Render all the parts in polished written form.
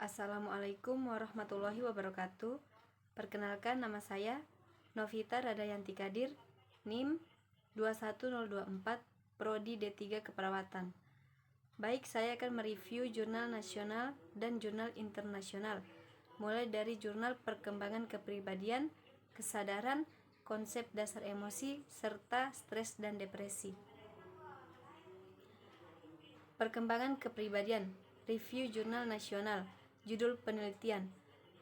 Assalamualaikum warahmatullahi wabarakatuh. Perkenalkan, nama saya Novita Radayanti Kadir, NIM 21024, Prodi D3 Keperawatan. Baik, saya akan mereview jurnal nasional dan jurnal internasional, mulai dari jurnal perkembangan kepribadian, kesadaran, konsep dasar emosi, serta stres dan depresi. Perkembangan kepribadian, review jurnal nasional, judul penelitian,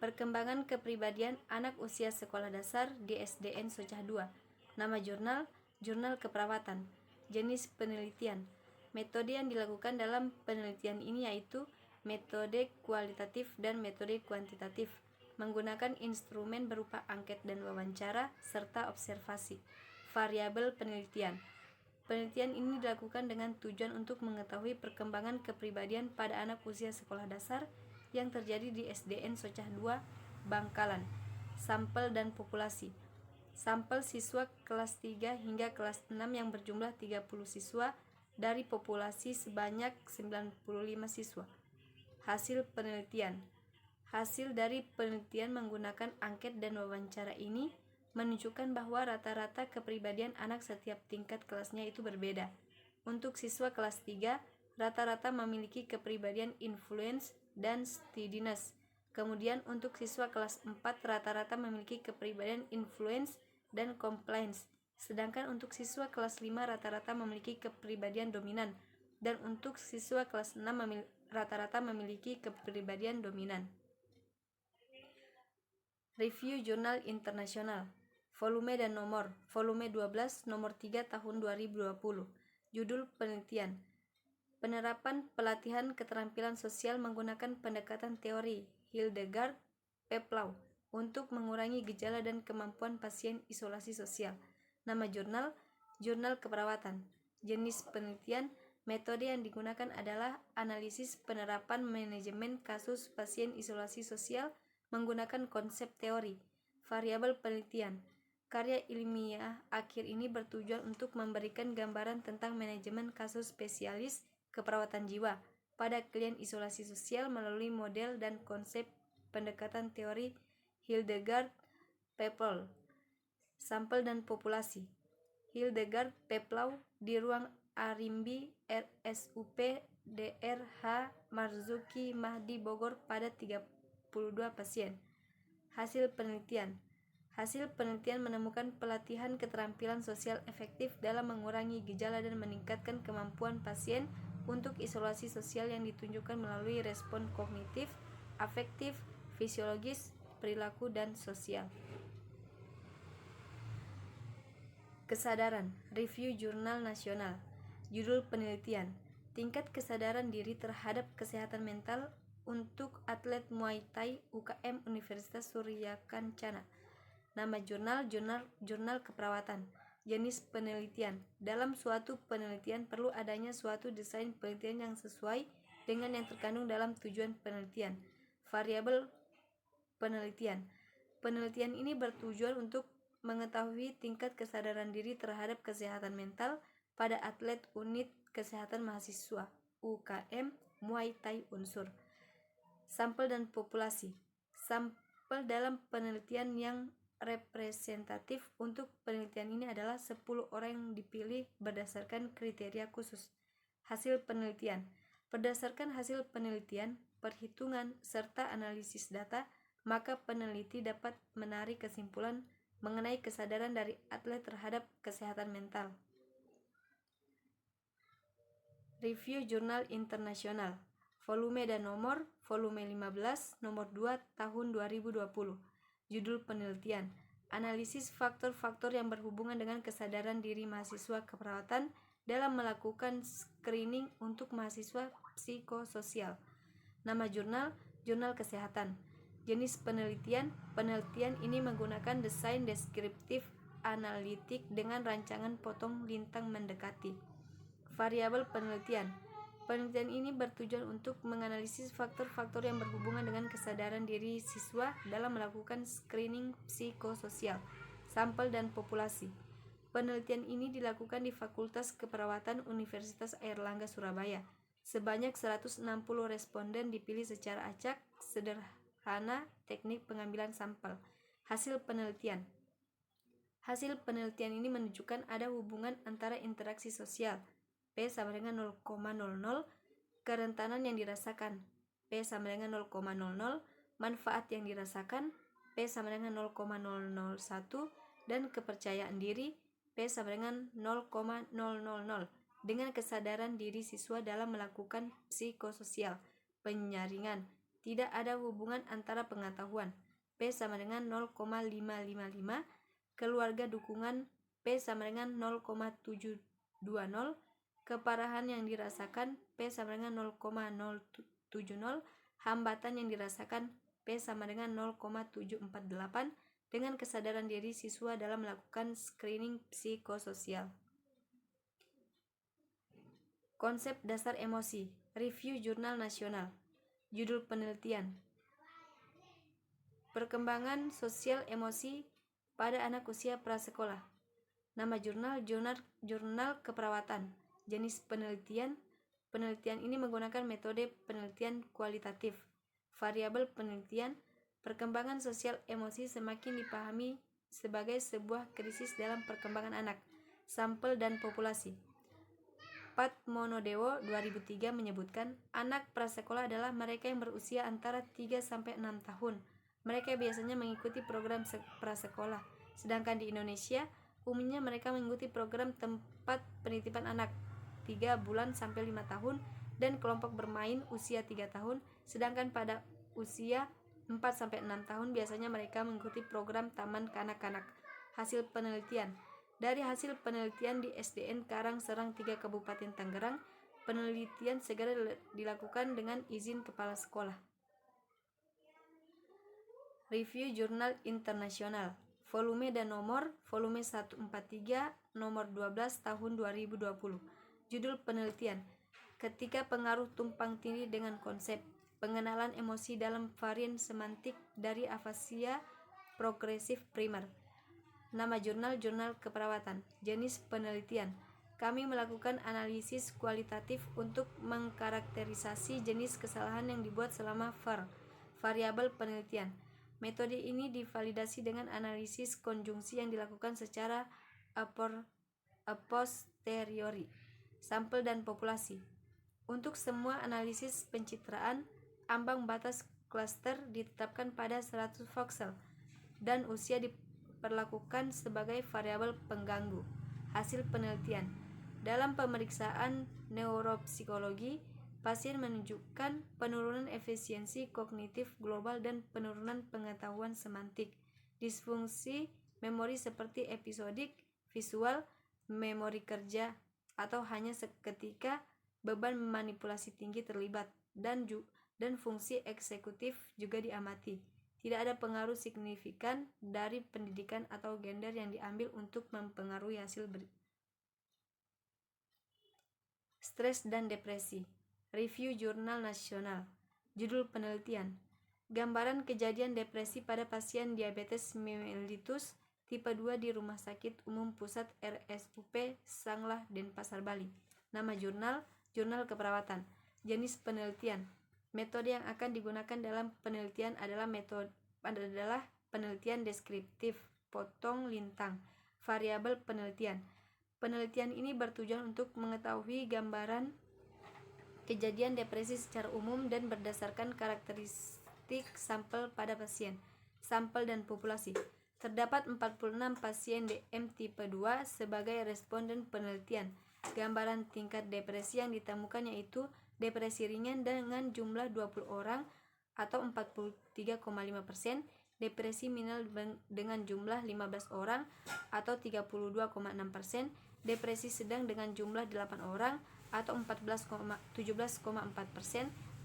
perkembangan kepribadian anak usia sekolah dasar di SDN Socah 2, nama jurnal, jurnal keperawatan, jenis penelitian. Metode yang dilakukan dalam penelitian ini yaitu metode kualitatif dan metode kuantitatif, menggunakan instrumen berupa angket dan wawancara serta observasi. Variabel penelitian. Penelitian ini dilakukan dengan tujuan untuk mengetahui perkembangan kepribadian pada anak usia sekolah dasar yang terjadi di SDN Socah 2, Bangkalan. Sampel dan populasi. Sampel siswa kelas 3 hingga kelas 6 yang berjumlah 30 siswa dari populasi sebanyak 95 siswa. Hasil penelitian. Hasil dari penelitian menggunakan angket dan wawancara ini menunjukkan bahwa rata-rata kepribadian anak setiap tingkat kelasnya itu berbeda. Untuk siswa kelas 3, rata-rata memiliki kepribadian influence dan steadiness. Kemudian untuk siswa kelas 4, rata-rata memiliki kepribadian influence dan compliance. Sedangkan untuk siswa kelas 5 rata-rata memiliki kepribadian dominan. Dan untuk siswa kelas 6 rata-rata memiliki kepribadian dominan. Review jurnal internasional. Volume dan nomor. Volume 12, nomor 3 tahun 2020. Judul penelitian. Penerapan pelatihan keterampilan sosial menggunakan pendekatan teori Hildegard Peplau untuk mengurangi gejala dan kemampuan pasien isolasi sosial. Nama jurnal, jurnal keperawatan. Jenis penelitian, metode yang digunakan adalah analisis penerapan manajemen kasus pasien isolasi sosial menggunakan konsep teori. Variabel penelitian. Karya ilmiah akhir ini bertujuan untuk memberikan gambaran tentang manajemen kasus spesialis keperawatan jiwa pada klien isolasi sosial melalui model dan konsep pendekatan teori Hildegard Peplau. Sampel dan populasi. Hildegard Peplau di ruang Arimbi RSUP Dr. Marzuki Mahdi Bogor pada 32 pasien. Hasil penelitian. Hasil penelitian menemukan pelatihan keterampilan sosial efektif dalam mengurangi gejala dan meningkatkan kemampuan pasien untuk isolasi sosial yang ditunjukkan melalui respon kognitif, afektif, fisiologis, perilaku, dan sosial. Kesadaran. Review jurnal nasional. Judul penelitian. Tingkat kesadaran diri terhadap kesehatan mental untuk atlet Muay Thai UKM Universitas Surya Kencana. Nama jurnal, jurnal keperawatan. Jenis penelitian. Dalam suatu penelitian perlu adanya suatu desain penelitian yang sesuai dengan yang terkandung dalam tujuan penelitian. Variabel penelitian. Penelitian ini bertujuan untuk mengetahui tingkat kesadaran diri terhadap kesehatan mental pada atlet unit kesehatan mahasiswa UKM Muay Thai Unsur. Sampel dan populasi. Sampel dalam penelitian yang representatif untuk penelitian ini adalah 10 orang yang dipilih berdasarkan kriteria khusus. Hasil penelitian. Berdasarkan hasil penelitian, perhitungan, serta analisis data, maka peneliti dapat menarik kesimpulan mengenai kesadaran dari atlet terhadap kesehatan mental. Review jurnal internasional. Volume dan nomor, volume 15, nomor 2 tahun 2020. Judul penelitian, analisis faktor-faktor yang berhubungan dengan kesadaran diri mahasiswa keperawatan dalam melakukan screening untuk mahasiswa psikososial. Nama jurnal, jurnal kesehatan. Jenis penelitian, penelitian ini menggunakan desain deskriptif analitik dengan rancangan potong lintang mendekati. Variabel penelitian. Penelitian ini bertujuan untuk menganalisis faktor-faktor yang berhubungan dengan kesadaran diri siswa dalam melakukan screening psikososial. Sampel dan populasi. Penelitian ini dilakukan di Fakultas Keperawatan Universitas Airlangga Surabaya. Sebanyak 160 responden dipilih secara acak, sederhana, teknik pengambilan sampel. Hasil penelitian. Hasil penelitian ini menunjukkan ada hubungan antara interaksi sosial P sama dengan 0,00, kerentanan yang dirasakan P sama dengan 0,00, manfaat yang dirasakan P sama dengan 0,001, dan kepercayaan diri P sama dengan 0,000. Dengan kesadaran diri siswa dalam melakukan psikososial penyaringan, tidak ada hubungan antara pengetahuan P sama dengan 0,555, keluarga dukungan P sama dengan 0,720, keparahan yang dirasakan P sama dengan 0,070, hambatan yang dirasakan P sama dengan 0,748, dengan kesadaran diri siswa dalam melakukan screening psikososial. Konsep dasar emosi. Review Jurnal Nasional. Judul penelitian: Perkembangan sosial emosi pada anak usia prasekolah. Nama jurnal, jurnal keperawatan. Jenis penelitian. Penelitian ini menggunakan metode penelitian kualitatif. Variabel penelitian. Perkembangan sosial emosi semakin dipahami sebagai sebuah krisis dalam perkembangan anak. Sampel dan populasi. Patmonodewo 2003 menyebutkan anak prasekolah adalah mereka yang berusia antara 3-6 tahun. Mereka biasanya mengikuti program prasekolah, sedangkan di Indonesia umumnya mereka mengikuti program tempat penitipan anak 3 bulan sampai 5 tahun dan kelompok bermain usia 3 tahun, sedangkan pada usia 4-6 tahun biasanya mereka mengikuti program taman kanak-kanak. Hasil penelitian. Dari hasil penelitian di SDN Karangserang 3 Kabupaten Tangerang, penelitian segera dilakukan dengan izin kepala sekolah. Review Jurnal Internasional. Volume dan nomor, volume 143, nomor 12 tahun 2020. Judul penelitian: Ketika pengaruh tumpang tindih dengan konsep pengenalan emosi dalam varian semantik dari afasia progresif primer. Nama jurnal, jurnal keperawatan. Jenis penelitian. Kami melakukan analisis kualitatif untuk mengkarakterisasi jenis kesalahan yang dibuat selama variabel penelitian. Metode ini divalidasi dengan analisis konjungsi yang dilakukan secara a posteriori. Sampel dan populasi. Untuk semua analisis pencitraan, ambang batas klaster ditetapkan pada 100 voxel dan usia diperlakukan sebagai variabel pengganggu. Hasil penelitian. Dalam pemeriksaan neuropsikologi, pasien menunjukkan penurunan efisiensi kognitif global dan penurunan pengetahuan semantik, disfungsi memori seperti episodik, visual, memori kerja, atau hanya seketika beban manipulasi tinggi terlibat, dan fungsi eksekutif juga diamati. Tidak ada pengaruh signifikan dari pendidikan atau gender yang diambil untuk mempengaruhi hasil Stres dan depresi. Review Jurnal Nasional. Judul penelitian: Gambaran kejadian depresi pada pasien diabetes mellitus tipe 2 di Rumah Sakit Umum Pusat RSUP Sanglah, Denpasar, Bali. Nama jurnal, jurnal keperawatan. Jenis penelitian. Metode yang akan digunakan dalam penelitian adalah penelitian deskriptif, potong lintang. Variabel penelitian. Penelitian ini bertujuan untuk mengetahui gambaran kejadian depresi secara umum dan berdasarkan karakteristik sampel pada pasien. Sampel dan populasi. Terdapat 46 pasien DM tipe 2 sebagai responden penelitian. Gambaran tingkat depresi yang ditemukan yaitu depresi ringan dengan jumlah 20 orang atau 43,5%, depresi minor dengan jumlah 15 orang atau 32,6%, depresi sedang dengan jumlah 8 orang atau 17,4%,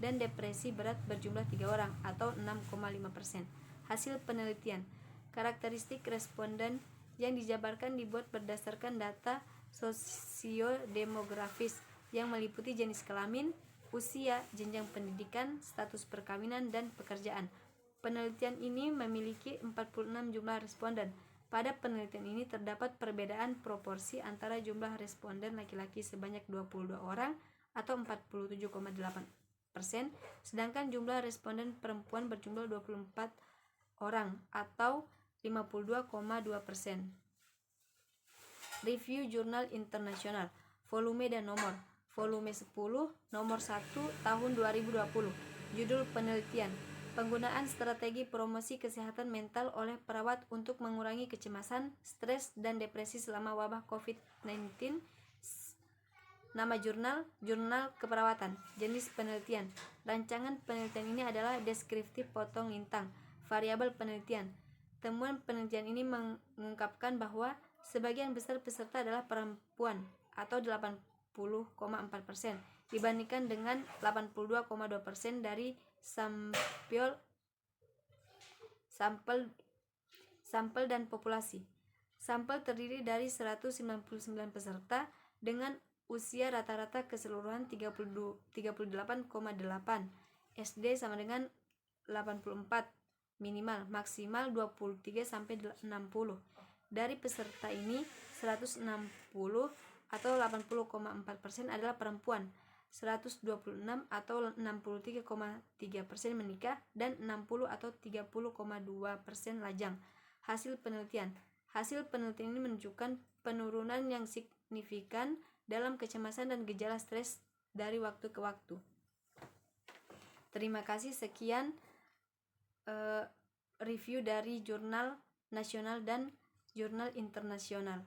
dan depresi berat berjumlah 3 orang atau 6,5%. Hasil penelitian. Karakteristik responden yang dijabarkan dibuat berdasarkan data sosiodemografis yang meliputi jenis kelamin, usia, jenjang pendidikan, status perkawinan, dan pekerjaan. Penelitian ini memiliki 46 jumlah responden. Pada penelitian ini terdapat perbedaan proporsi antara jumlah responden laki-laki sebanyak 22 orang atau 47,8%, sedangkan jumlah responden perempuan berjumlah 24 orang atau 52,2%. Review Jurnal Internasional, volume dan nomor. Volume 10, nomor 1, tahun 2020. Judul penelitian: Penggunaan strategi promosi kesehatan mental oleh perawat untuk mengurangi kecemasan, stres, dan depresi selama wabah COVID-19. Nama jurnal, Jurnal Keperawatan. Jenis penelitian. Rancangan penelitian ini adalah deskriptif potong lintang, variabel penelitian. Temuan penelitian ini mengungkapkan bahwa sebagian besar peserta adalah perempuan atau 80,4% dibandingkan dengan 82,2% dari sampel dan populasi. Sampel terdiri dari 199 peserta dengan usia rata-rata keseluruhan 38,8. SD sama dengan 84, minimal, maksimal 23 sampai 60. Dari peserta ini 160 atau 80,4% adalah perempuan, 126 atau 63,3% menikah, dan 60 atau 30,2% lajang. Hasil penelitian. Hasil penelitian ini menunjukkan penurunan yang signifikan dalam kecemasan dan gejala stres dari waktu ke waktu. Terima kasih, sekian review dari jurnal nasional dan jurnal internasional.